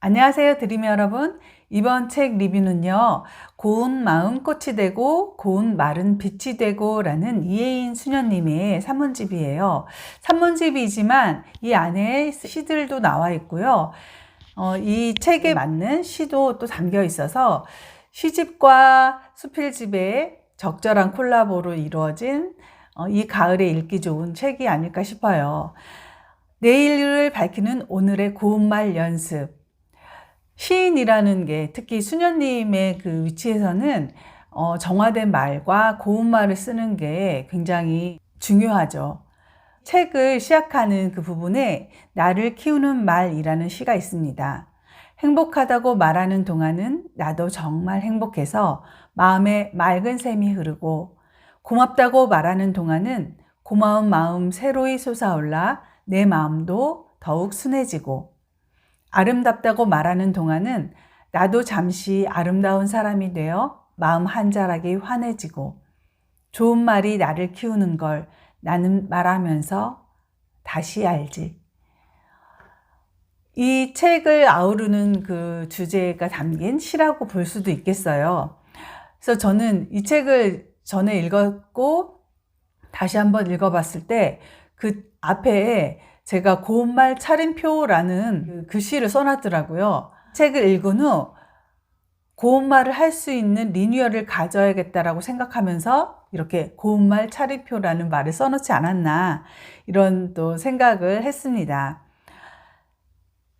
안녕하세요, 드림 여러분. 이번 책 리뷰는요, 고운 마음 꽃이 되고 고운 말은 빛이 되고 라는 이혜인 수녀님의 산문집이에요. 산문집이지만 이 안에 시들도 나와 있고요. 이 책에 맞는 시도 또 담겨 있어서 시집과 수필집의 적절한 콜라보로 이루어진 이 가을에 읽기 좋은 책이 아닐까 싶어요. 내일을 밝히는 오늘의 고운말 연습. 시인이라는 게 특히 수녀님의 그 위치에서는 정화된 말과 고운 말을 쓰는 게 굉장히 중요하죠. 책을 시작하는 그 부분에 나를 키우는 말이라는 시가 있습니다. 행복하다고 말하는 동안은 나도 정말 행복해서 마음에 맑은 샘이 흐르고, 고맙다고 말하는 동안은 고마운 마음 새로이 솟아올라 내 마음도 더욱 순해지고, 아름답다고 말하는 동안은 나도 잠시 아름다운 사람이 되어 마음 한자락이 환해지고, 좋은 말이 나를 키우는 걸 나는 말하면서 다시 알지. 이 책을 아우르는 그 주제가 담긴 시라고 볼 수도 있겠어요. 그래서 저는 이 책을 전에 읽었고 다시 한번 읽어봤을 때 그 앞에 제가 고운말 차림표라는 그 글씨를 써놨더라고요. 책을 읽은 후 고운말을 할 수 있는 리뉴얼을 가져야겠다라고 생각하면서 이렇게 고운말 차림표라는 말을 써놓지 않았나, 이런 또 생각을 했습니다.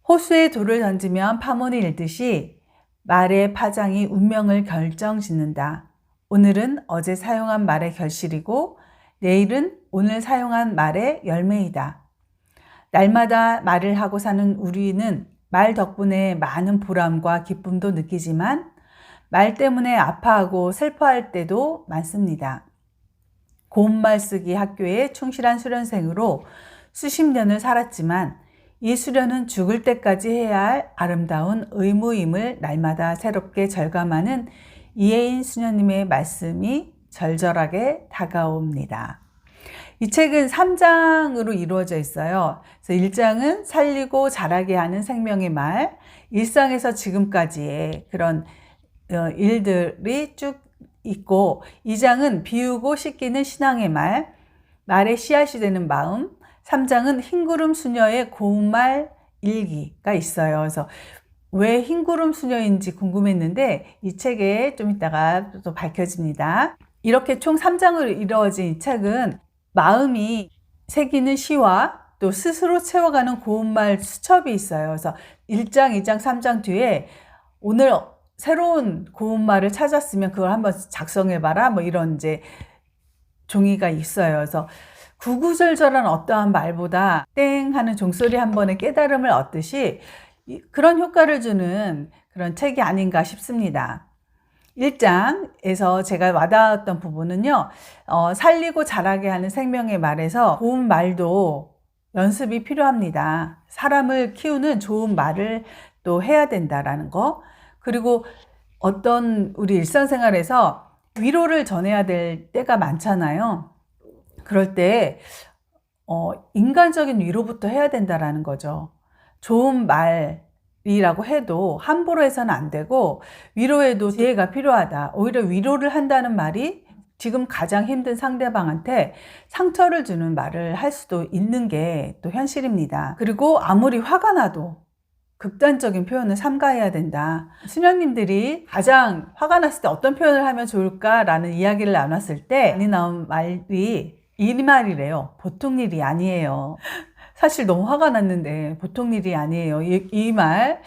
호수에 돌을 던지면 파문이 일듯이 말의 파장이 운명을 결정짓는다. 오늘은 어제 사용한 말의 결실이고 내일은 오늘 사용한 말의 열매이다. 날마다 말을 하고 사는 우리는 말 덕분에 많은 보람과 기쁨도 느끼지만 말 때문에 아파하고 슬퍼할 때도 많습니다. 고운말 쓰기 학교에 충실한 수련생으로 수십 년을 살았지만 이 수련은 죽을 때까지 해야 할 아름다운 의무임을 날마다 새롭게 절감하는 이혜인 수녀님의 말씀이 절절하게 다가옵니다. 이 책은 3장으로 이루어져 있어요. 그래서 1장은 살리고 자라게 하는 생명의 말, 일상에서 지금까지의 그런 일들이 쭉 있고, 2장은 비우고 씻기는 신앙의 말, 말의 씨앗이 되는 마음, 3장은 흰구름 수녀의 고운말 일기가 있어요. 그래서 왜 흰구름 수녀인지 궁금했는데 이 책에 좀 이따가 또 밝혀집니다. 이렇게 총 3장으로 이루어진 이 책은 마음이 새기는 시와 또 스스로 채워가는 고운말 수첩이 있어요. 그래서 1장, 2장, 3장 뒤에 오늘 새로운 고운말을 찾았으면 그걸 한번 작성해봐라, 뭐 이런 이제 종이가 있어요. 그래서 구구절절한 어떠한 말보다 땡 하는 종소리 한 번에 깨달음을 얻듯이 그런 효과를 주는 그런 책이 아닌가 싶습니다. 1장에서 제가 와닿았던 부분은요, 살리고 자라게 하는 생명의 말에서 고운 말도 연습이 필요합니다. 사람을 키우는 좋은 말을 또 해야 된다라는 거. 그리고 어떤 우리 일상생활에서 위로를 전해야 될 때가 많잖아요. 그럴 때 인간적인 위로부터 해야 된다라는 거죠. 좋은 말이라고 해도 함부로 해서는 안 되고 위로에도 지혜가 필요하다. 오히려 위로를 한다는 말이 지금 가장 힘든 상대방한테 상처를 주는 말을 할 수도 있는 게 또 현실입니다. 그리고 아무리 화가 나도 극단적인 표현을 삼가해야 된다. 수녀님들이 가장 화가 났을 때 어떤 표현을 하면 좋을까라는 이야기를 나눴을 때 많이 나온 말이 이 말이래요. 보통 일이 아니에요. 사실 너무 화가 났는데 보통 일이 아니에요. 이 말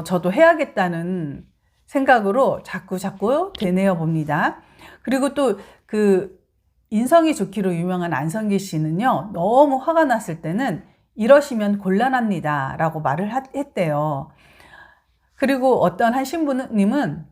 저도 해야겠다는 생각으로 자꾸 되뇌어 봅니다. 그리고 또 그 인성이 좋기로 유명한 안성기 씨는요, 너무 화가 났을 때는 이러시면 곤란합니다 라고 말을 했대요. 그리고 어떤 한 신부님은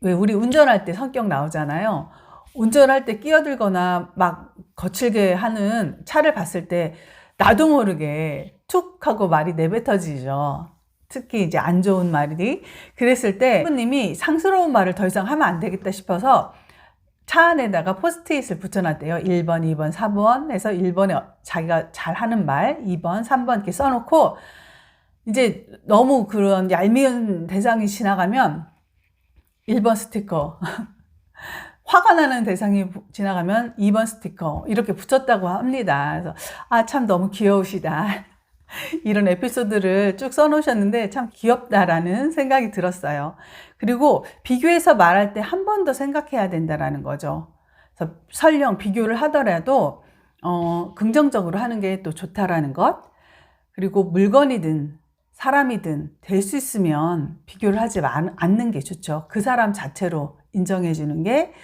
왜 우리 운전할 때 성격 나오잖아요. 운전할 때 끼어들거나 막 거칠게 하는 차를 봤을 때 나도 모르게 툭 하고 말이 내뱉어지죠. 특히 이제 안 좋은 말이. 그랬을 때 신부님이 상스러운 말을 더 이상 하면 안 되겠다 싶어서 차 안에다가 포스트잇을 붙여놨대요. 1번, 2번, 4번 해서 1번에 자기가 잘하는 말, 2번, 3번 이렇게 써놓고 이제 너무 그런 얄미운 대상이 지나가면 1번 스티커, 화가 나는 대상이 지나가면 2번 스티커 이렇게 붙였다고 합니다. 그래서 참 너무 귀여우시다. 이런 에피소드를 쭉 써놓으셨는데 참 귀엽다라는 생각이 들었어요. 그리고 비교해서 말할 때 한 번 더 생각해야 된다라는 거죠. 그래서 설령 비교를 하더라도 긍정적으로 하는 게 또 좋다라는 것. 그리고 물건이든 사람이든 될 수 있으면 비교를 하지 않는 게 좋죠. 그 사람 자체로 인정해 주는 게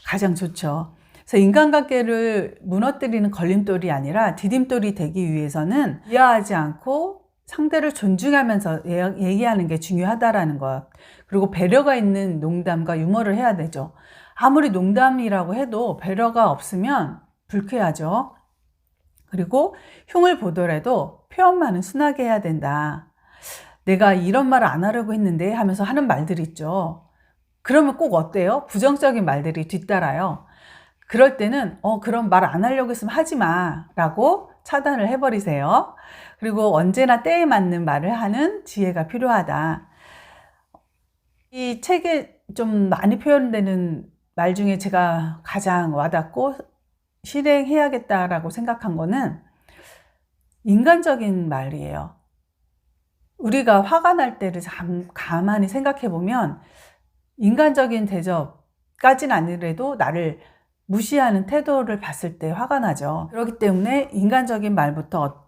가장 좋죠. 그래서 인간관계를 무너뜨리는 걸림돌이 아니라 디딤돌이 되기 위해서는 비하하지 않고 상대를 존중하면서 얘기하는 게 중요하다라는 것. 그리고 배려가 있는 농담과 유머를 해야 되죠. 아무리 농담이라고 해도 배려가 없으면 불쾌하죠. 그리고 흉을 보더라도 표현만은 순하게 해야 된다. 내가 이런 말을 안 하려고 했는데 하면서 하는 말들이 있죠. 그러면 꼭 어때요? 부정적인 말들이 뒤따라요. 그럴 때는 그런 말 안 하려고 했으면 하지 마 라고 차단을 해버리세요. 그리고 언제나 때에 맞는 말을 하는 지혜가 필요하다. 이 책에 좀 많이 표현되는 말 중에 제가 가장 와닿고 실행해야겠다라고 생각한 거는 인간적인 말이에요. 우리가 화가 날 때를 가만히 생각해 보면 인간적인 대접까지는 아니래도 나를 무시하는 태도를 봤을 때 화가 나죠. 그렇기 때문에 인간적인 말부터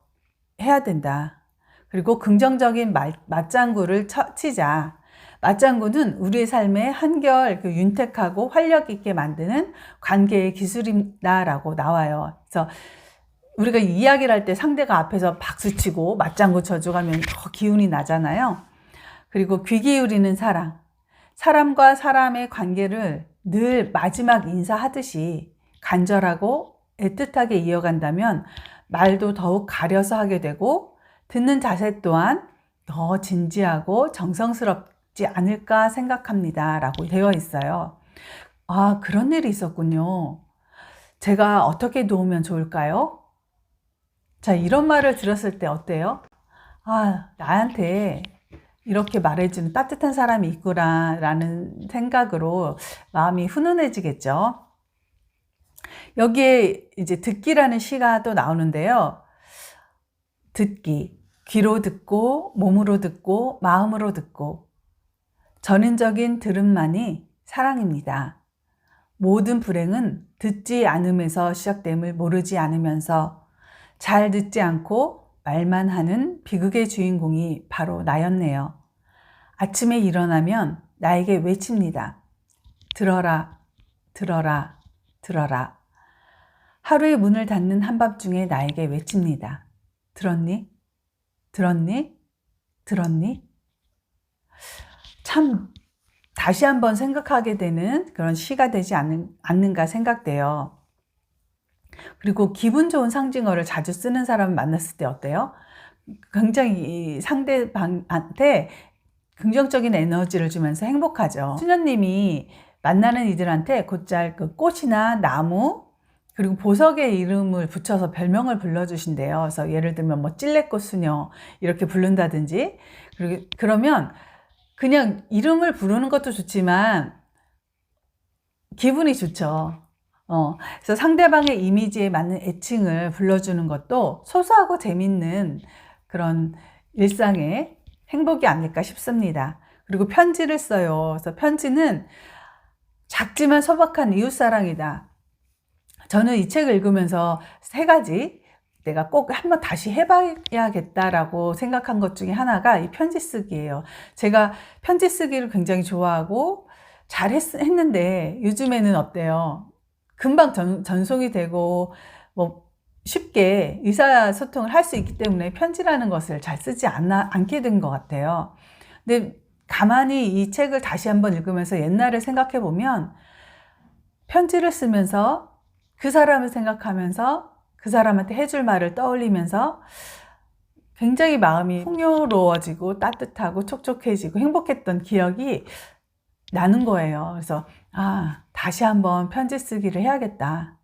해야 된다. 그리고 긍정적인 맞장구를 치자. 맞장구는 우리의 삶에 한결 윤택하고 활력 있게 만드는 관계의 기술이다라고 나와요. 그래서 우리가 이야기를 할 때 상대가 앞에서 박수치고 맞장구 쳐주가면 더 기운이 나잖아요. 그리고 귀 기울이는 사랑. 사람과 사람의 관계를 늘 마지막 인사하듯이 간절하고 애틋하게 이어간다면 말도 더욱 가려서 하게 되고 듣는 자세 또한 더 진지하고 정성스럽지 않을까 생각합니다. 라고 되어 있어요. 그런 일이 있었군요. 제가 어떻게 도우면 좋을까요? 자, 이런 말을 들었을 때 어때요? 나한테 이렇게 말해주는 따뜻한 사람이 있구나 라는 생각으로 마음이 훈훈해지겠죠. 여기에 이제 듣기라는 시가 또 나오는데요. 듣기, 귀로 듣고 몸으로 듣고 마음으로 듣고 전인적인 들음만이 사랑입니다. 모든 불행은 듣지 않음에서 시작됨을 모르지 않으면서 잘 듣지 않고 말만 하는 비극의 주인공이 바로 나였네요. 아침에 일어나면 나에게 외칩니다. 들어라, 들어라, 들어라. 하루의 문을 닫는 한밤중에 나에게 외칩니다. 들었니? 들었니? 들었니? 참 다시 한번 생각하게 되는 그런 시가 되지 않는가 생각돼요. 그리고 기분 좋은 상징어를 자주 쓰는 사람을 만났을 때 어때요? 굉장히 상대방한테 긍정적인 에너지를 주면서 행복하죠. 수녀님이 만나는 이들한테 곧잘 그 꽃이나 나무 그리고 보석의 이름을 붙여서 별명을 불러주신대요. 그래서 예를 들면 뭐 찔레꽃 수녀 이렇게 부른다든지 그러면 그냥 이름을 부르는 것도 좋지만 기분이 좋죠. 그래서 상대방의 이미지에 맞는 애칭을 불러주는 것도 소소하고 재밌는 그런 일상의 행복이 아닐까 싶습니다. 그리고 편지를 써요. 그래서 편지는 작지만 소박한 이웃사랑이다. 저는 이 책을 읽으면서 3가지 내가 꼭 한번 다시 해봐야겠다라고 생각한 것 중에 하나가 이 편지 쓰기예요. 제가 편지 쓰기를 굉장히 좋아하고 잘 했는데 요즘에는 어때요? 금방 전송이 되고 뭐 쉽게 의사소통을 할 수 있기 때문에 편지라는 것을 잘 쓰지 않게 된 것 같아요. 근데 가만히 이 책을 다시 한번 읽으면서 옛날을 생각해 보면 편지를 쓰면서 그 사람을 생각하면서 그 사람한테 해줄 말을 떠올리면서 굉장히 마음이 풍요로워지고 따뜻하고 촉촉해지고 행복했던 기억이 나는 거예요. 그래서 다시 한번 편지 쓰기를 해야겠다.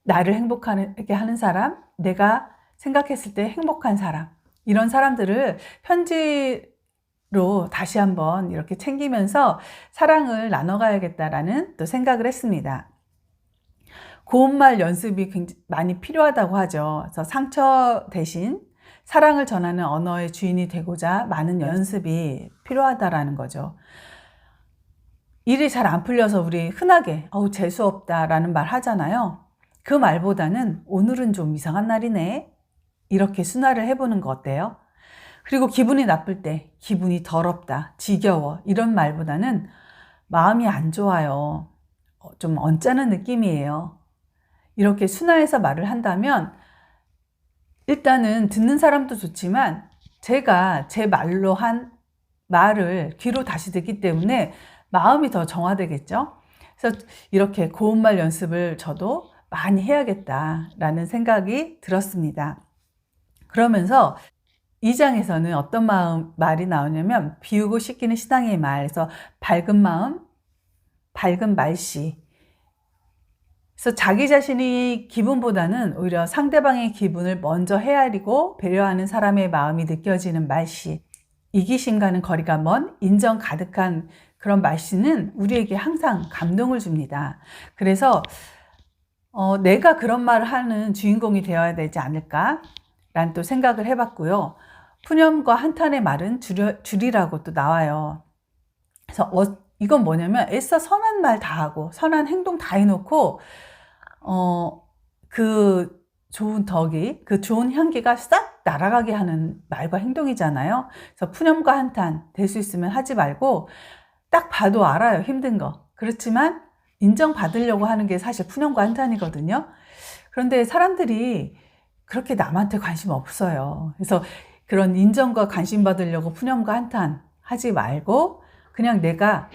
나를 행복하게 하는 사람, 내가 생각했을 때 행복한 사람, 이런 사람들을 편지로 다시 한번 이렇게 챙기면서 사랑을 나눠가야겠다라는 또 생각을 했습니다. 고운말 연습이 굉장히 많이 필요하다고 하죠. 그래서 상처 대신 사랑을 전하는 언어의 주인이 되고자 많은 연습이 필요하다라는 거죠. 일이 잘 안 풀려서 우리 흔하게 재수없다라는 말 하잖아요. 그 말보다는 오늘은 좀 이상한 날이네, 이렇게 순화를 해보는 거 어때요? 그리고 기분이 나쁠 때 기분이 더럽다, 지겨워, 이런 말보다는 마음이 안 좋아요, 좀 언짢은 느낌이에요, 이렇게 순화해서 말을 한다면 일단은 듣는 사람도 좋지만 제가 제 말로 한 말을 귀로 다시 듣기 때문에 마음이 더 정화되겠죠. 그래서 이렇게 고운말 연습을 저도 많이 해야겠다라는 생각이 들었습니다. 그러면서 2장에서는 어떤 말이 나오냐면 비우고 씻기는 신앙의 말에서 밝은 마음, 밝은 말씨. 그래서 자기 자신이 기분보다는 오히려 상대방의 기분을 먼저 헤아리고 배려하는 사람의 마음이 느껴지는 말씨. 이기심과는 거리가 먼 인정 가득한 그런 말씨는 우리에게 항상 감동을 줍니다. 그래서 내가 그런 말을 하는 주인공이 되어야 되지 않을까 라는 또 생각을 해봤고요. 푸념과 한탄의 말은 줄이라고 또 나와요. 그래서 이건 뭐냐면 애써 선한 말 다 하고 선한 행동 다 해놓고 그 좋은 덕이, 그 좋은 향기가 싹 날아가게 하는 말과 행동이잖아요. 그래서 푸념과 한탄 될 수 있으면 하지 말고 딱 봐도 알아요, 힘든 거. 그렇지만 인정받으려고 하는 게 사실 푸념과 한탄이거든요. 그런데 사람들이 그렇게 남한테 관심 없어요. 그래서 그런 인정과 관심 받으려고 푸념과 한탄 하지 말고 그냥 내가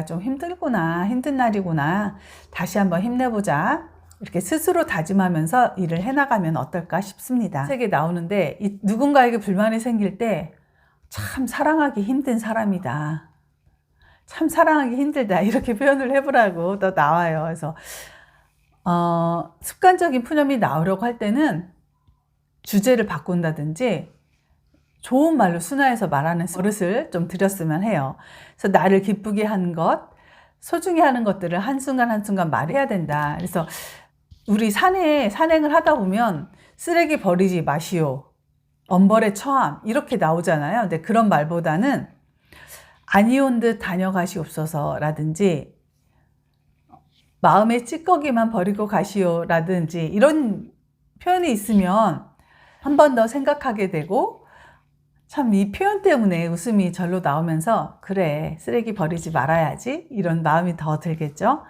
좀 힘들구나, 힘든 날이구나, 다시 한번 힘내보자, 이렇게 스스로 다짐하면서 일을 해나가면 어떨까 싶습니다. 책에 나오는데 누군가에게 불만이 생길 때 참 사랑하기 힘든 사람이다, 참 사랑하기 힘들다, 이렇게 표현을 해보라고 또 나와요. 그래서 습관적인 푸념이 나오려고 할 때는 주제를 바꾼다든지 좋은 말로 순화해서 말하는 버릇을 좀 들였으면 해요. 그래서 나를 기쁘게 하는 것, 소중히 하는 것들을 한순간 한순간 말해야 된다. 그래서 우리 산행을 하다 보면 쓰레기 버리지 마시오, 엄벌에 처함, 이렇게 나오잖아요. 근데 그런 말보다는 아니 온 듯 다녀가시옵소서 라든지 마음의 찌꺼기만 버리고 가시오 라든지 이런 표현이 있으면 한 번 더 생각하게 되고, 참 이 표현 때문에 웃음이 절로 나오면서 그래, 쓰레기 버리지 말아야지, 이런 마음이 더 들겠죠.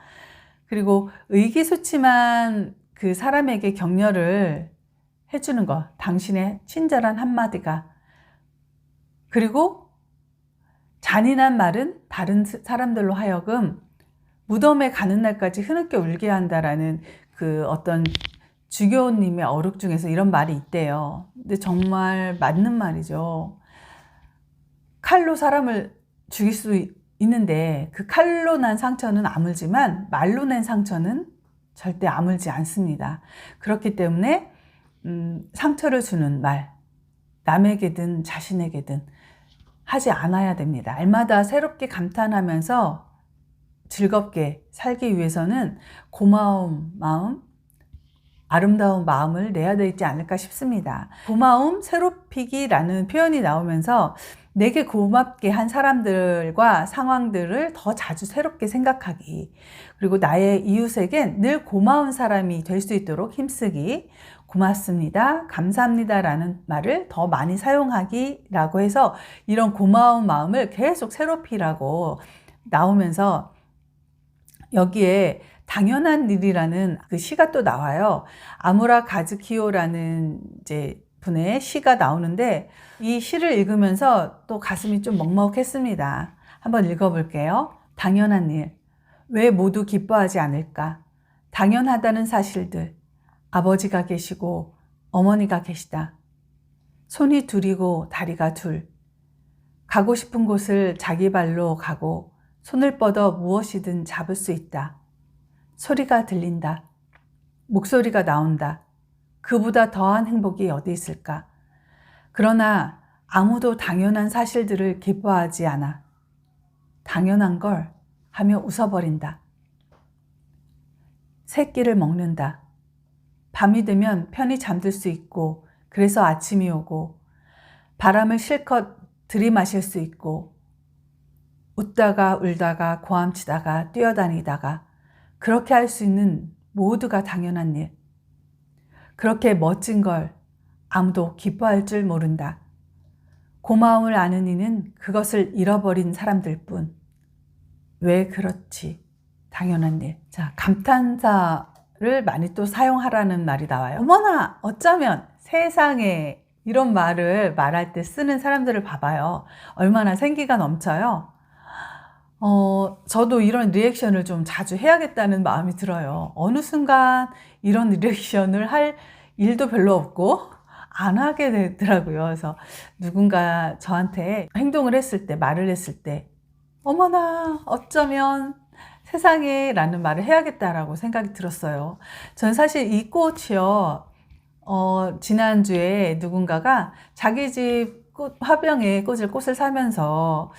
그리고 의기소침한 그 사람에게 격려를 해주는 것, 당신의 친절한 한마디가. 그리고 잔인한 말은 다른 사람들로 하여금 무덤에 가는 날까지 흐느껴 울게 한다라는 그 어떤 주교님의 어록 중에서 이런 말이 있대요. 근데 정말 맞는 말이죠. 칼로 사람을 죽일 수 있는데 그 칼로 난 상처는 아물지만 말로 낸 상처는 절대 아물지 않습니다. 그렇기 때문에 상처를 주는 말, 남에게든 자신에게든 하지 않아야 됩니다. 날마다 새롭게 감탄하면서 즐겁게 살기 위해서는 고마운 마음, 아름다운 마음을 내야 되지 않을까 싶습니다. 고마움, 새롭히기라는 표현이 나오면서 내게 고맙게 한 사람들과 상황들을 더 자주 새롭게 생각하기, 그리고 나의 이웃에겐 늘 고마운 사람이 될 수 있도록 힘쓰기, 고맙습니다, 감사합니다 라는 말을 더 많이 사용하기라고 해서 이런 고마운 마음을 계속 새롭히라고 나오면서 여기에 당연한 일이라는 그 시가 또 나와요. 아무라 가즈키오라는 이제 분의 시가 나오는데 이 시를 읽으면서 또 가슴이 좀 먹먹했습니다. 한번 읽어볼게요. 당연한 일, 왜 모두 기뻐하지 않을까? 당연하다는 사실들, 아버지가 계시고 어머니가 계시다. 손이 둘이고 다리가 둘. 가고 싶은 곳을 자기 발로 가고 손을 뻗어 무엇이든 잡을 수 있다. 소리가 들린다. 목소리가 나온다. 그보다 더한 행복이 어디 있을까? 그러나 아무도 당연한 사실들을 기뻐하지 않아. 당연한 걸 하며 웃어버린다. 새 끼를 먹는다. 밤이 되면 편히 잠들 수 있고, 그래서 아침이 오고, 바람을 실컷 들이마실 수 있고, 웃다가 울다가 고함치다가 뛰어다니다가 그렇게 할 수 있는 모두가 당연한 일. 그렇게 멋진 걸 아무도 기뻐할 줄 모른다. 고마움을 아는 이는 그것을 잃어버린 사람들 뿐. 왜 그렇지? 당연한 일. 자, 감탄사를 많이 또 사용하라는 말이 나와요. 어머나, 어쩌면 세상에, 이런 말을 말할 때 쓰는 사람들을 봐봐요. 얼마나 생기가 넘쳐요. 저도 이런 리액션을 좀 자주 해야겠다는 마음이 들어요. 어느 순간 이런 리액션을 할 일도 별로 없고 안 하게 되더라고요. 그래서 누군가 저한테 행동을 했을 때, 말을 했을 때 어머나, 어쩌면 세상에 라는 말을 해야겠다라고 생각이 들었어요. 전 사실 이 꽃이요, 지난주에 누군가가 자기 집 화병에 꽂을 꽃을 사면서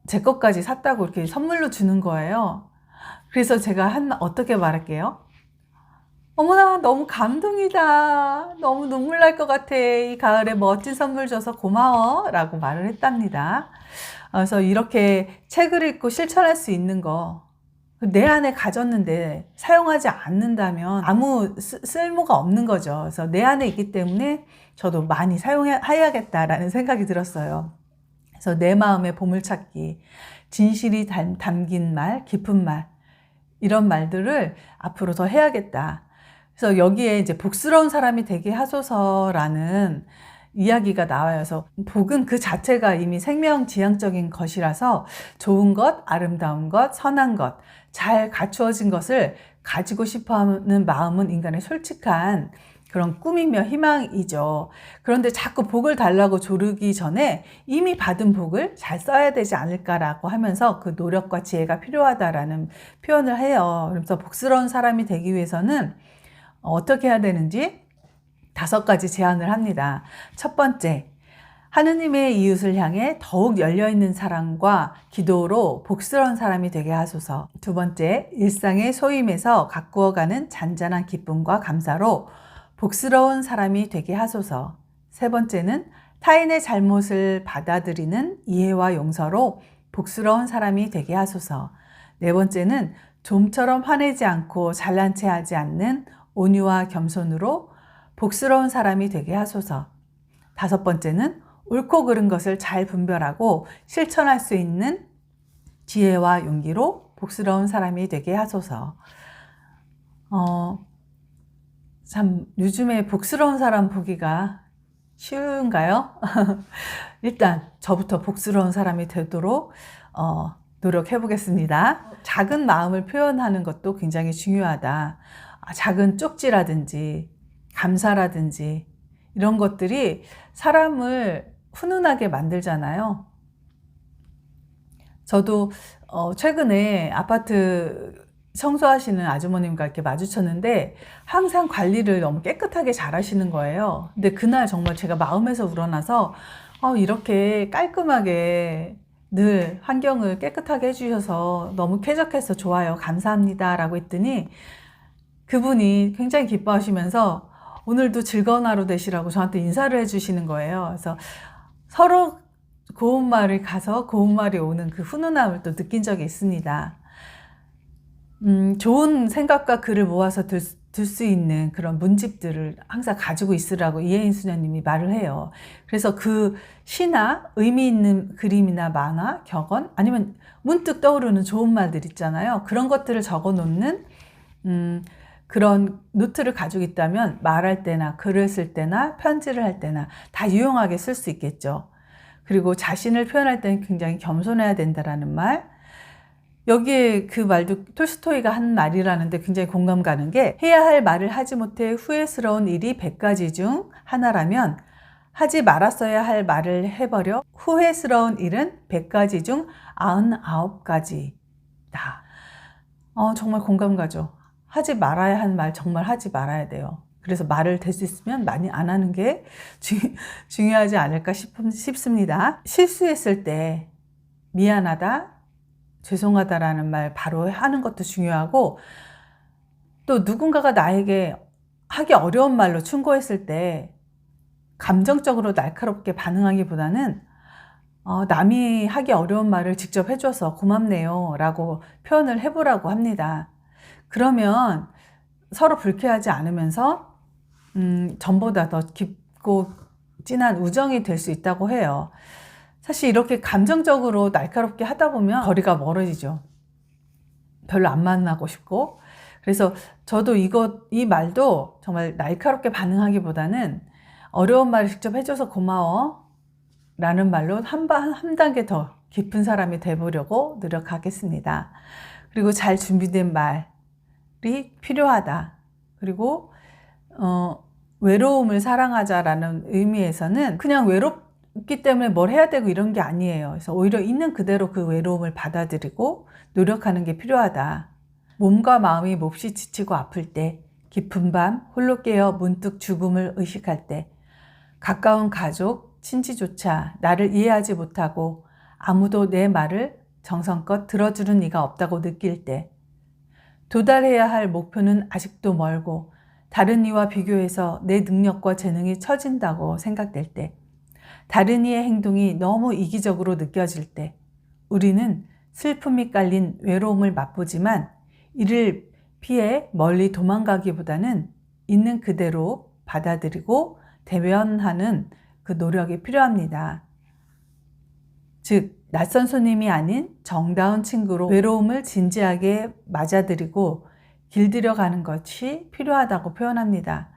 제 것까지 샀다고 이렇게 선물로 주는 거예요. 그래서 제가 어떻게 말할게요? 어머나, 너무 감동이다. 너무 눈물 날 것 같아. 이 가을에 멋진 선물 줘서 고마워. 라고 말을 했답니다. 그래서 이렇게 책을 읽고 실천할 수 있는 거, 내 안에 가졌는데 사용하지 않는다면 아무 쓸모가 없는 거죠. 그래서 내 안에 있기 때문에 저도 많이 사용해야겠다라는 생각이 들었어요. 그래서 내 마음의 보물찾기, 진실이 담긴 말, 깊은 말, 이런 말들을 앞으로 더 해야겠다. 그래서 여기에 이제 복스러운 사람이 되게 하소서라는 이야기가 나와요. 그래서 복은 그 자체가 이미 생명지향적인 것이라서 좋은 것, 아름다운 것, 선한 것, 잘 갖추어진 것을 가지고 싶어 하는 마음은 인간의 솔직한 그런 꿈이며 희망이죠. 그런데 자꾸 복을 달라고 조르기 전에 이미 받은 복을 잘 써야 되지 않을까라고 하면서 그 노력과 지혜가 필요하다라는 표현을 해요. 그래서 복스러운 사람이 되기 위해서는 어떻게 해야 되는지 5가지 제안을 합니다. 첫 번째, 하느님의 이웃을 향해 더욱 열려있는 사랑과 기도로 복스러운 사람이 되게 하소서. 두 번째, 일상의 소임에서 가꾸어가는 잔잔한 기쁨과 감사로 복스러운 사람이 되게 하소서. 세 번째는 타인의 잘못을 받아들이는 이해와 용서로 복스러운 사람이 되게 하소서. 네 번째는 좀처럼 화내지 않고 잘난 체 하지 않는 온유와 겸손으로 복스러운 사람이 되게 하소서. 5번째는 옳고 그른 것을 잘 분별하고 실천할 수 있는 지혜와 용기로 복스러운 사람이 되게 하소서. 참 요즘에 복스러운 사람 보기가 쉬운가요? 일단 저부터 복스러운 사람이 되도록 노력해 보겠습니다. 작은 마음을 표현하는 것도 굉장히 중요하다. 작은 쪽지라든지 감사라든지 이런 것들이 사람을 훈훈하게 만들잖아요. 저도 최근에 아파트 청소하시는 아주머님과 이렇게 마주쳤는데 항상 관리를 너무 깨끗하게 잘 하시는 거예요. 근데 그날 정말 제가 마음에서 우러나서 이렇게 깔끔하게 늘 환경을 깨끗하게 해주셔서 너무 쾌적해서 좋아요. 감사합니다. 라고 했더니 그분이 굉장히 기뻐하시면서 오늘도 즐거운 하루 되시라고 저한테 인사를 해주시는 거예요. 그래서 서로 고운 말이 가서 고운 말이 오는 그 훈훈함을 또 느낀 적이 있습니다. 좋은 생각과 글을 모아서 들 수 있는 그런 문집들을 항상 가지고 있으라고 이혜인 수녀님이 말을 해요. 그래서 그 시나 의미 있는 그림이나 만화, 격언, 아니면 문득 떠오르는 좋은 말들 있잖아요. 그런 것들을 적어 놓는 그런 노트를 가지고 있다면 말할 때나 글을 쓸 때나 편지를 할 때나 다 유용하게 쓸 수 있겠죠. 그리고 자신을 표현할 때는 굉장히 겸손해야 된다라는 말, 여기에 그 말도 톨스토이가 한 말이라는데 굉장히 공감 가는 게, 해야 할 말을 하지 못해 후회스러운 일이 100가지 중 하나라면 하지 말았어야 할 말을 해버려 후회스러운 일은 100가지 중 99가지다. 정말 공감 가죠. 하지 말아야 할 말 정말 하지 말아야 돼요. 그래서 말을 될 수 있으면 많이 안 하는 게 중요하지 않을까 싶습니다. 실수했을 때 미안하다, 죄송하다라는 말 바로 하는 것도 중요하고, 또 누군가가 나에게 하기 어려운 말로 충고했을 때 감정적으로 날카롭게 반응하기보다는 남이 하기 어려운 말을 직접 해줘서 고맙네요 라고 표현을 해보라고 합니다. 그러면 서로 불쾌하지 않으면서 전보다 더 깊고 진한 우정이 될 수 있다고 해요. 사실 이렇게 감정적으로 날카롭게 하다 보면 거리가 멀어지죠. 별로 안 만나고 싶고. 그래서 저도 이 말도 정말 날카롭게 반응하기보다는 어려운 말을 직접 해줘서 고마워 라는 말로 한 단계 더 깊은 사람이 돼보려고 노력하겠습니다. 그리고 잘 준비된 말이 필요하다. 그리고 외로움을 사랑하자라는 의미에서는 그냥 외롭기 때문에 뭘 해야 되고 이런 게 아니에요. 그래서 오히려 있는 그대로 그 외로움을 받아들이고 노력하는 게 필요하다. 몸과 마음이 몹시 지치고 아플 때, 깊은 밤 홀로 깨어 문득 죽음을 의식할 때, 가까운 가족, 친지조차 나를 이해하지 못하고 아무도 내 말을 정성껏 들어주는 이가 없다고 느낄 때, 도달해야 할 목표는 아직도 멀고 다른 이와 비교해서 내 능력과 재능이 처진다고 생각될 때, 다른 이의 행동이 너무 이기적으로 느껴질 때, 우리는 슬픔이 깔린 외로움을 맛보지만 이를 피해 멀리 도망가기보다는 있는 그대로 받아들이고 대면하는 그 노력이 필요합니다. 즉, 낯선 손님이 아닌 정다운 친구로 외로움을 진지하게 맞아들이고 길들여가는 것이 필요하다고 표현합니다.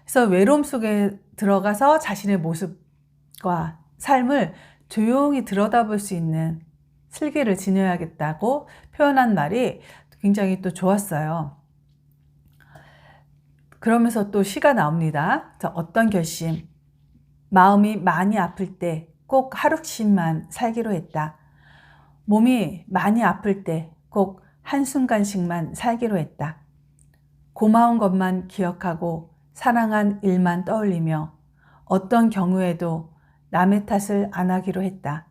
그래서 외로움 속에 들어가서 자신의 모습과 삶을 조용히 들여다볼 수 있는 슬기를 지녀야겠다고 표현한 말이 굉장히 또 좋았어요. 그러면서 또 시가 나옵니다. 어떤 결심, 마음이 많이 아플 때 꼭 하루씩만 살기로 했다. 몸이 많이 아플 때 꼭 한순간씩만 살기로 했다. 고마운 것만 기억하고 사랑한 일만 떠올리며 어떤 경우에도 남의 탓을 안 하기로 했다.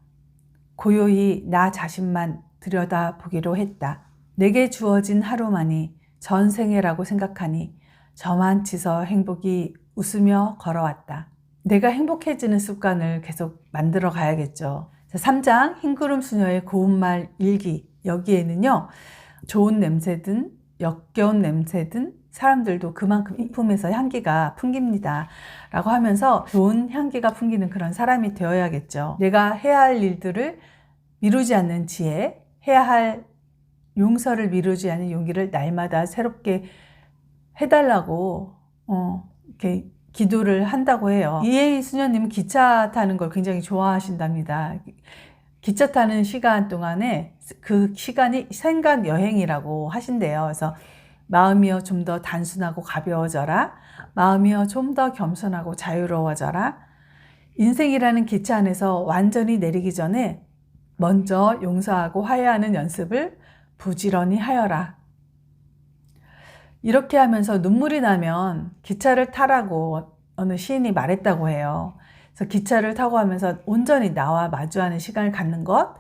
고요히 나 자신만 들여다보기로 했다. 내게 주어진 하루만이 전생애라고 생각하니 저만치서 행복이 웃으며 걸어왔다. 내가 행복해지는 습관을 계속 만들어 가야겠죠. 3장 흰구름 수녀의 고운말 일기. 여기에는요, 좋은 냄새든 역겨운 냄새든 사람들도 그만큼 이 품에서 향기가 풍깁니다 라고 하면서 좋은 향기가 풍기는 그런 사람이 되어야겠죠. 내가 해야 할 일들을 미루지 않는 지혜, 해야 할 용서를 미루지 않는 용기를 날마다 새롭게 해달라고 이렇게 기도를 한다고 해요. 이혜희 수녀님은 기차 타는 걸 굉장히 좋아하신답니다. 기차 타는 시간 동안에 그 시간이 생각 여행이라고 하신대요. 그래서 마음이여 좀 더 단순하고 가벼워져라. 마음이여 좀 더 겸손하고 자유로워져라. 인생이라는 기차 안에서 완전히 내리기 전에 먼저 용서하고 화해하는 연습을 부지런히 하여라. 이렇게 하면서 눈물이 나면 기차를 타라고 어느 시인이 말했다고 해요. 그래서 기차를 타고 하면서 온전히 나와 마주하는 시간을 갖는 것.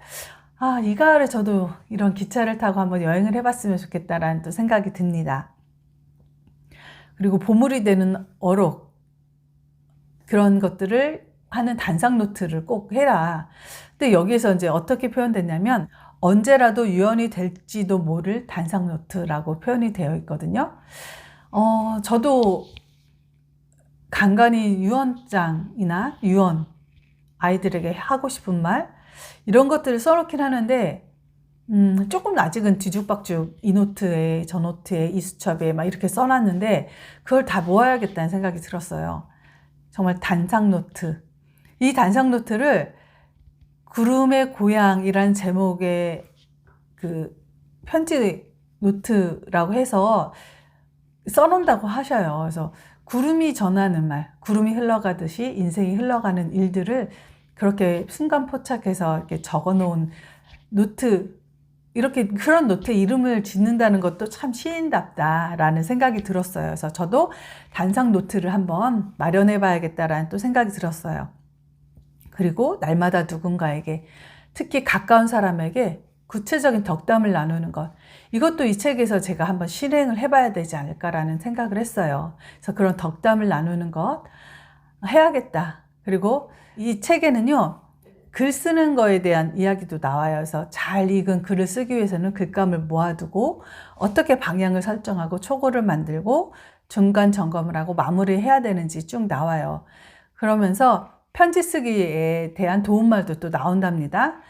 이 가을에 저도 이런 기차를 타고 한번 여행을 해봤으면 좋겠다라는 또 생각이 듭니다. 그리고 보물이 되는 어록, 그런 것들을 하는 단상 노트를 꼭 해라. 근데 여기에서 이제 어떻게 표현됐냐면 언제라도 유언이 될지도 모를 단상 노트라고 표현이 되어 있거든요. 저도 간간히 유언장이나 유언, 아이들에게 하고 싶은 말 이런 것들을 써놓긴 하는데 조금 아직은 뒤죽박죽 이 노트에 저 노트에 이 수첩에 막 이렇게 써놨는데 그걸 다 모아야겠다는 생각이 들었어요. 정말 단상 노트. 이 단상 노트를 구름의 고향이란 제목의 그 편지 노트라고 해서 써놓는다고 하셔요. 그래서 구름이 전하는 말, 구름이 흘러가듯이 인생이 흘러가는 일들을 그렇게 순간 포착해서 이렇게 적어 놓은 노트 이렇게 그런 노트에 이름을 짓는다는 것도 참 시인답다라는 생각이 들었어요. 그래서 저도 단상 노트를 한번 마련해 봐야겠다라는 또 생각이 들었어요. 그리고 날마다 누군가에게, 특히 가까운 사람에게 구체적인 덕담을 나누는 것. 이것도 이 책에서 제가 한번 실행을 해봐야 되지 않을까라는 생각을 했어요. 그래서 그런 덕담을 나누는 것 해야겠다. 그리고 이 책에는요, 글 쓰는 거에 대한 이야기도 나와요. 그래서 잘 익은 글을 쓰기 위해서는 글감을 모아두고 어떻게 방향을 설정하고 초고를 만들고 중간 점검을 하고 마무리해야 되는지 쭉 나와요. 그러면서 편지 쓰기에 대한 도움말도 또 나온답니다.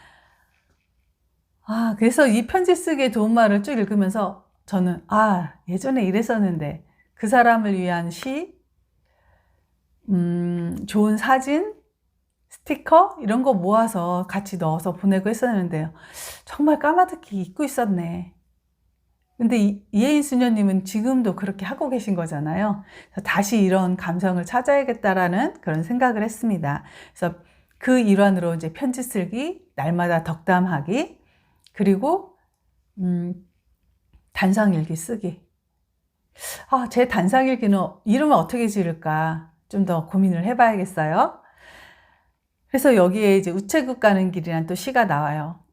그래서 이 편지 쓰기의 도움말을 쭉 읽으면서 저는 예전에 이랬었는데, 그 사람을 위한 시, 좋은 사진, 스티커 이런 거 모아서 같이 넣어서 보내고 했었는데요. 정말 까마득히 잊고 있었네. 근데 이혜인 수녀님은 지금도 그렇게 하고 계신 거잖아요. 그래서 다시 이런 감성을 찾아야겠다라는 그런 생각을 했습니다. 그래서 그 일환으로 이제 편지 쓰기, 날마다 덕담하기, 그리고 단상일기 쓰기. 제 단상일기는 이름을 어떻게 지을까 좀 더 고민을 해봐야겠어요. 그래서 여기에 이제 우체국 가는 길이란 또 시가 나와요.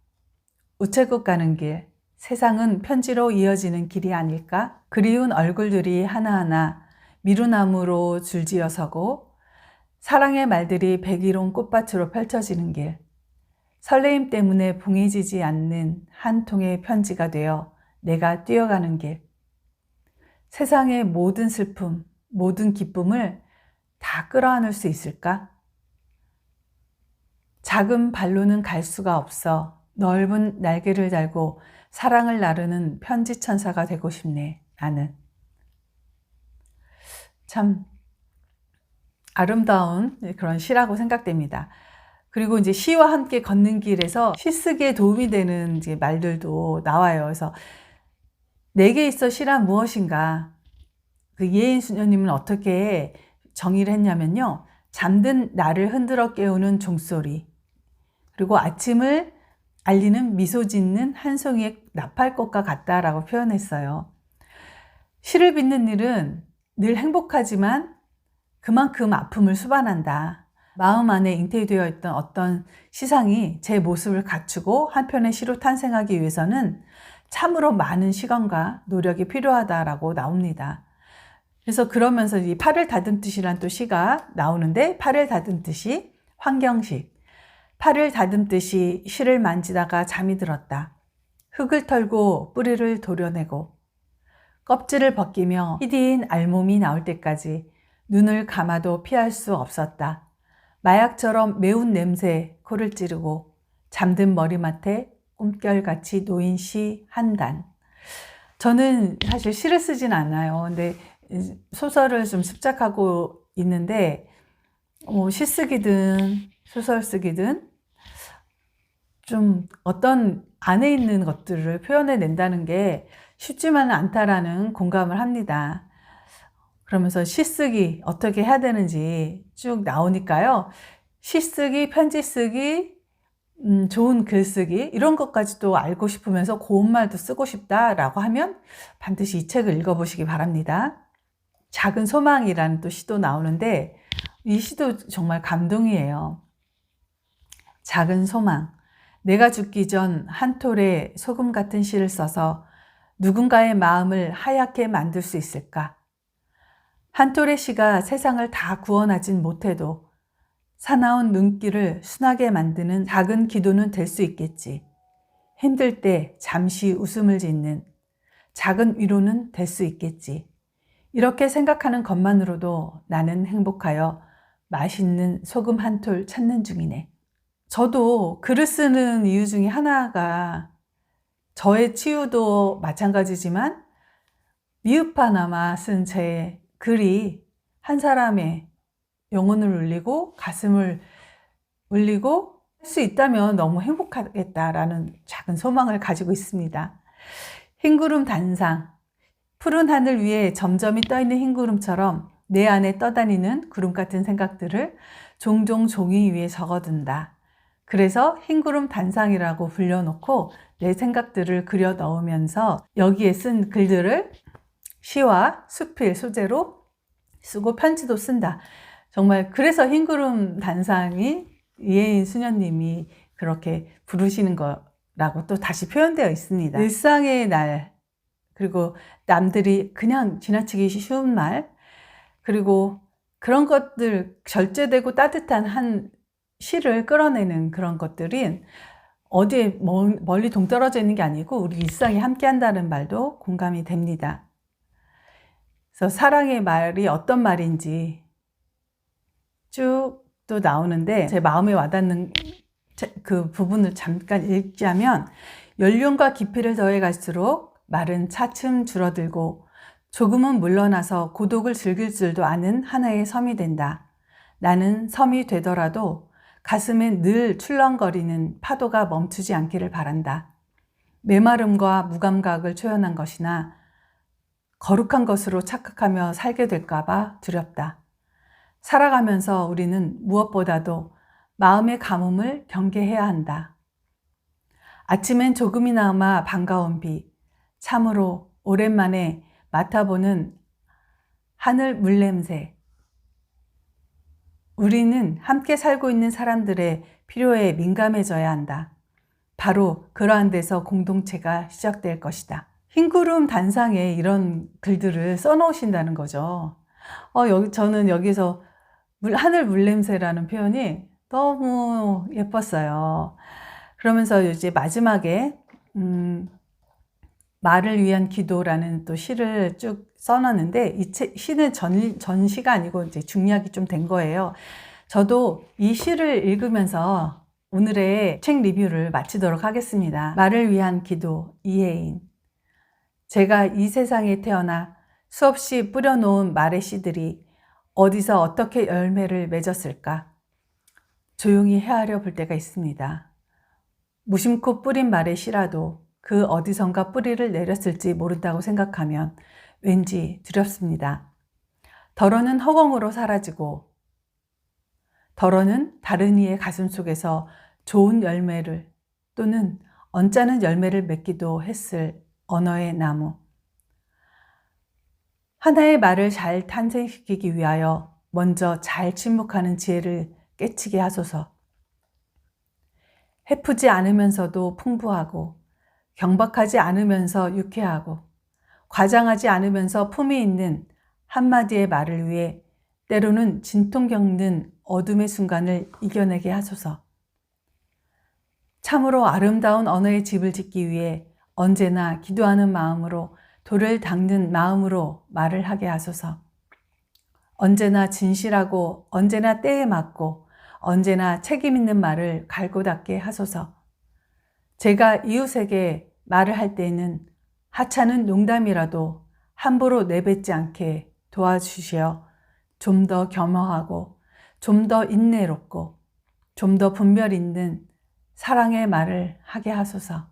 우체국 가는 길, 세상은 편지로 이어지는 길이 아닐까? 그리운 얼굴들이 하나하나 미루나무로 줄지어 서고 사랑의 말들이 백일홍 꽃밭으로 펼쳐지는 길, 설레임 때문에 봉해지지 않는 한 통의 편지가 되어 내가 뛰어가는 길, 세상의 모든 슬픔, 모든 기쁨을 다 끌어안을 수 있을까? 작은 발로는 갈 수가 없어 넓은 날개를 달고 사랑을 나르는 편지 천사가 되고 싶네, 나는. 참 아름다운 그런 시라고 생각됩니다. 그리고 이제 시와 함께 걷는 길에서 시 쓰기에 도움이 되는 이제 말들도 나와요. 그래서 내게 있어 시란 무엇인가? 그 이혜인 수녀님은 어떻게 정의를 했냐면요. 잠든 나를 흔들어 깨우는 종소리, 그리고 아침을 알리는 미소 짓는 한 송이의 나팔꽃과 같다라고 표현했어요. 시를 빚는 일은 늘 행복하지만 그만큼 아픔을 수반한다. 마음 안에 잉태되어 있던 어떤 시상이 제 모습을 갖추고 한편의 시로 탄생하기 위해서는 참으로 많은 시간과 노력이 필요하다라고 나옵니다. 그래서 그러면서 이 팔을 다듬듯이란 또 시가 나오는데, 팔을 다듬듯이 환경식. 팔을 다듬듯이 실을 만지다가 잠이 들었다. 흙을 털고 뿌리를 도려내고 껍질을 벗기며 희디인 알몸이 나올 때까지 눈을 감아도 피할 수 없었다. 마약처럼 매운 냄새에 코를 찌르고 잠든 머리맡에 꿈결같이 놓인 시 한 단. 저는 사실 시를 쓰진 않아요. 근데 소설을 좀 습작하고 있는데 시 쓰기든 소설 쓰기든 좀 어떤 안에 있는 것들을 표현해낸다는 게 쉽지만은 않다라는 공감을 합니다. 그러면서 시 쓰기 어떻게 해야 되는지 쭉 나오니까요. 시 쓰기, 편지 쓰기, 좋은 글 쓰기 이런 것까지도 알고 싶으면서 고운 말도 쓰고 싶다라고 하면 반드시 이 책을 읽어보시기 바랍니다. 작은 소망이라는 또 시도 나오는데 이 시도 정말 감동이에요. 작은 소망. 내가 죽기 전 한 톨의 소금 같은 시를 써서 누군가의 마음을 하얗게 만들 수 있을까? 한 톨의 시가 세상을 다 구원하진 못해도 사나운 눈길을 순하게 만드는 작은 기도는 될 수 있겠지. 힘들 때 잠시 웃음을 짓는 작은 위로는 될 수 있겠지. 이렇게 생각하는 것만으로도 나는 행복하여 맛있는 소금 한 톨 찾는 중이네. 저도 글을 쓰는 이유 중에 하나가 저의 치유도 마찬가지지만 미흡하나마 쓴 제 글이 한 사람의 영혼을 울리고 가슴을 울리고 할 수 있다면 너무 행복하겠다라는 작은 소망을 가지고 있습니다. 흰구름 단상. 푸른 하늘 위에 점점이 떠있는 흰구름처럼 내 안에 떠다니는 구름 같은 생각들을 종종 종이 위에 적어둔다. 그래서 흰구름 단상이라고 불려놓고 내 생각들을 그려 넣으면서 여기에 쓴 글들을 시와 수필, 소재로 쓰고 편지도 쓴다. 정말 그래서 흰구름 단상이 이혜인 수녀님이 그렇게 부르시는 거라고 또 다시 표현되어 있습니다. 일상의 날, 그리고 남들이 그냥 지나치기 쉬운 말, 그리고 그런 것들, 절제되고 따뜻한 한 시를 끌어내는 그런 것들은 어디에 멀리 동떨어져 있는 게 아니고 우리 일상에 함께 한다는 말도 공감이 됩니다. 그래서 사랑의 말이 어떤 말인지 쭉 또 나오는데 제 마음에 와닿는 그 부분을 잠깐 읽자면, 연륜과 깊이를 더해 갈수록 말은 차츰 줄어들고 조금은 물러나서 고독을 즐길 줄도 아는 하나의 섬이 된다. 나는 섬이 되더라도 가슴엔 늘 출렁거리는 파도가 멈추지 않기를 바란다. 메마름과 무감각을 초연한 것이나 거룩한 것으로 착각하며 살게 될까봐 두렵다. 살아가면서 우리는 무엇보다도 마음의 가뭄을 경계해야 한다. 아침엔 조금이나마 반가운 비, 참으로 오랜만에 맡아보는 하늘 물냄새. 우리는 함께 살고 있는 사람들의 필요에 민감해져야 한다. 바로 그러한 데서 공동체가 시작될 것이다. 흰구름 단상에 이런 글들을 써놓으신다는 거죠. 저는 여기서 하늘 물냄새라는 표현이 너무 예뻤어요. 그러면서 이제 마지막에 말을 위한 기도라는 또 시를 쭉 써놨는데, 이 시는 전시가 아니고 이제 중략이 좀 된 거예요. 저도 이 시를 읽으면서 오늘의 책 리뷰를 마치도록 하겠습니다. 말을 위한 기도, 이혜인. 제가 이 세상에 태어나 수없이 뿌려놓은 말의 씨들이 어디서 어떻게 열매를 맺었을까? 조용히 헤아려 볼 때가 있습니다. 무심코 뿌린 말의 씨라도 그 어디선가 뿌리를 내렸을지 모른다고 생각하면 왠지 두렵습니다. 덜어는 허공으로 사라지고, 덜어는 다른 이의 가슴 속에서 좋은 열매를 또는 언짢은 열매를 맺기도 했을 언어의 나무. 하나의 말을 잘 탄생시키기 위하여 먼저 잘 침묵하는 지혜를 깨치게 하소서. 해프지 않으면서도 풍부하고, 경박하지 않으면서 유쾌하고, 과장하지 않으면서 품이 있는 한마디의 말을 위해 때로는 진통 겪는 어둠의 순간을 이겨내게 하소서. 참으로 아름다운 언어의 집을 짓기 위해 언제나 기도하는 마음으로, 돌을 닦는 마음으로 말을 하게 하소서. 언제나 진실하고, 언제나 때에 맞고, 언제나 책임 있는 말을 갈고 닦게 하소서. 제가 이웃에게 말을 할 때에는 하찮은 농담이라도 함부로 내뱉지 않게 도와주시어 좀 더 겸허하고, 좀 더 인내롭고, 좀 더 분별 있는 사랑의 말을 하게 하소서.